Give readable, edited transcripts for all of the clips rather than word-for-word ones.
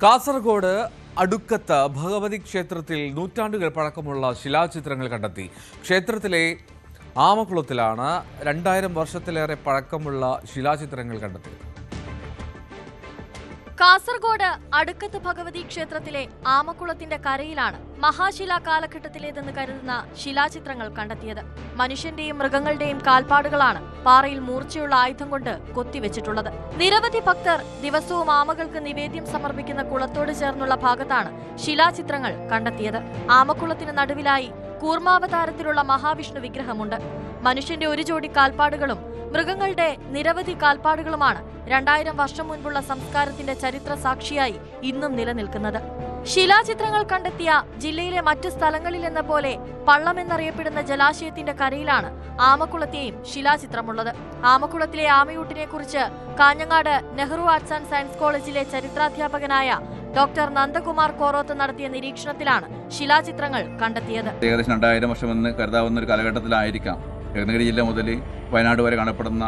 കാസർഗോഡ് അടുക്കത്ത് ഭഗവതി ക്ഷേത്രത്തിൽ നൂറ്റാണ്ടുകൾ പഴക്കമുള്ള ശിലാചിത്രങ്ങൾ കണ്ടെത്തി. ക്ഷേത്രത്തിലെ ആമക്കുളത്തിലാണ് 2000 വർഷത്തിലേറെ പഴക്കമുള്ള ശിലാചിത്രങ്ങൾ കണ്ടെത്തിയത്. കാസർഗോഡ് അടുക്കത്ത് ഭഗവതി ക്ഷേത്രത്തിലെ ആമക്കുളത്തിന്റെ കരയിലാണ് മഹാശിലാ കാലഘട്ടത്തിലേതെന്ന് കരുതുന്ന ശിലാചിത്രങ്ങൾ കണ്ടെത്തിയത്. മനുഷ്യന്റെയും മൃഗങ്ങളുടെയും കാൽപ്പാടുകളാണ് പാറയിൽ മൂർച്ചയുള്ള ആയുധം കൊണ്ട് കൊത്തിവെച്ചിട്ടുള്ളത്. നിരവധി ഭക്തർ ദിവസവും ആമകൾക്ക് നിവേദ്യം സമർപ്പിക്കുന്ന കുളത്തോട് ചേർന്നുള്ള ഭാഗത്താണ് ശിലാചിത്രങ്ങൾ കണ്ടെത്തിയത്. ആമക്കുളത്തിന് നടുവിലായി കൂർമാവതാരത്തിലുള്ള മഹാവിഷ്ണു വിഗ്രഹമുണ്ട്. മനുഷ്യന്റെ ഒരു ജോഡി കാൽപ്പാടുകളും മൃഗങ്ങളുടെ നിരവധി കാൽപ്പാടുകളുമാണ് 2000 വർഷം മുൻപുള്ള സംസ്കാരത്തിന്റെ ചരിത്ര സാക്ഷിയായി ഇന്നും നിലനിൽക്കുന്നത്. ശിലാചിത്രങ്ങൾ കണ്ടെത്തിയ ജില്ലയിലെ മറ്റു സ്ഥലങ്ങളിലെന്ന പോലെ പള്ളം എന്നറിയപ്പെടുന്ന ജലാശയത്തിന്റെ കരയിലാണ് ആമക്കുളത്തെയും ശിലാചിത്രമുള്ളത്. ആമക്കുളത്തിലെ ആമയൂട്ടിനെ കുറിച്ച് Kanhangad Nehru arts and science കോളേജിലെ ചരിത്രാധ്യാപകനായ ഡോക്ടർ നന്ദകുമാർ കോറോത്ത് നടത്തിയ നിരീക്ഷണത്തിലാണ് ശിലാചിത്രങ്ങൾ കണ്ടെത്തിയത്. ഏകദേശം 2000 വർഷമെന്ന് കരുതാവുന്ന ഒരു കാലഘട്ടത്തിലായിരിക്കാം രത്നഗിരി ജില്ല മുതൽ വയനാട് വരെ കാണപ്പെടുന്ന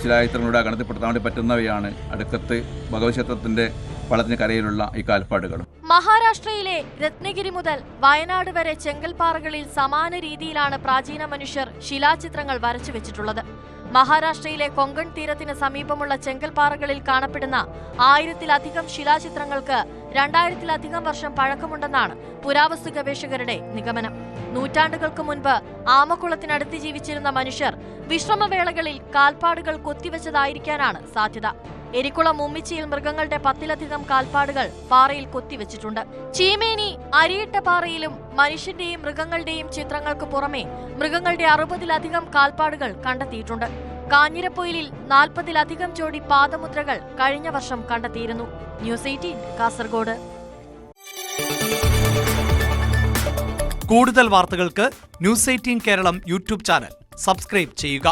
ശിലാചിത്രങ്ങളുടെ ഗണത്തിൽപ്പെടുത്താൻ വേണ്ടി പറ്റുന്നവയാണ് അടുക്കത്ത് ഭഗവതി ക്ഷേത്രത്തിന്റെ പള്ളത്തിന് കരയിലുള്ള ഈ കാൽപ്പാടുകളും. മഹാരാഷ്ട്രയിലെ രത്നഗിരി മുതൽ വയനാട് വരെ ചെങ്കൽപ്പാറകളിൽ സമാന രീതിയിലാണ് പ്രാചീന മനുഷ്യർ ശിലാചിത്രങ്ങൾ വരച്ചുവെച്ചിട്ടുള്ളത്. മഹാരാഷ്ട്രയിലെ കൊങ്കൺ തീരത്തിന് സമീപമുള്ള ചെങ്കൽപ്പാറകളിൽ കാണപ്പെടുന്ന 1000-ലധികം ശിലാചിത്രങ്ങൾക്ക് 2000-ലധികം വർഷം പഴക്കമുണ്ടെന്നാണ് പുരാവസ്തു ഗവേഷകരുടെ നിഗമനം. നൂറ്റാണ്ടുകൾക്ക് മുൻപ് ആമക്കുളത്തിനടുത്ത് ജീവിച്ചിരുന്ന മനുഷ്യർ വിശ്രമവേളകളിൽ കാൽപ്പാടുകൾ കൊത്തിവെച്ചതായിരിക്കാനാണ് സാധ്യത. എരിക്കുളം ഉമ്മിച്ചിയിൽ മൃഗങ്ങളുടെ 10-ലധികം കാൽപ്പാടുകൾ പാറയിൽ കൊത്തിവെച്ചിട്ടുണ്ട്. ചീമേനി അരിയിട്ട പാറയിലും മനുഷ്യന്റെയും മൃഗങ്ങളുടെയും ചിത്രങ്ങൾക്ക് പുറമെ മൃഗങ്ങളുടെ 60-ലധികം കാൽപ്പാടുകൾ കണ്ടെത്തിയിട്ടുണ്ട്. കാഞ്ഞിരപ്പൊയിലിൽ 40-ലധികം ജോഡി പാദമുദ്രകൾ കഴിഞ്ഞ വർഷം കണ്ടെത്തിയിരുന്നു. ന്യൂസ് 18 കാസർഗോഡ്. കൂടുതൽ വാർത്തകൾക്ക് News 18 Keralam YouTube channel subscribe ചെയ്യുക.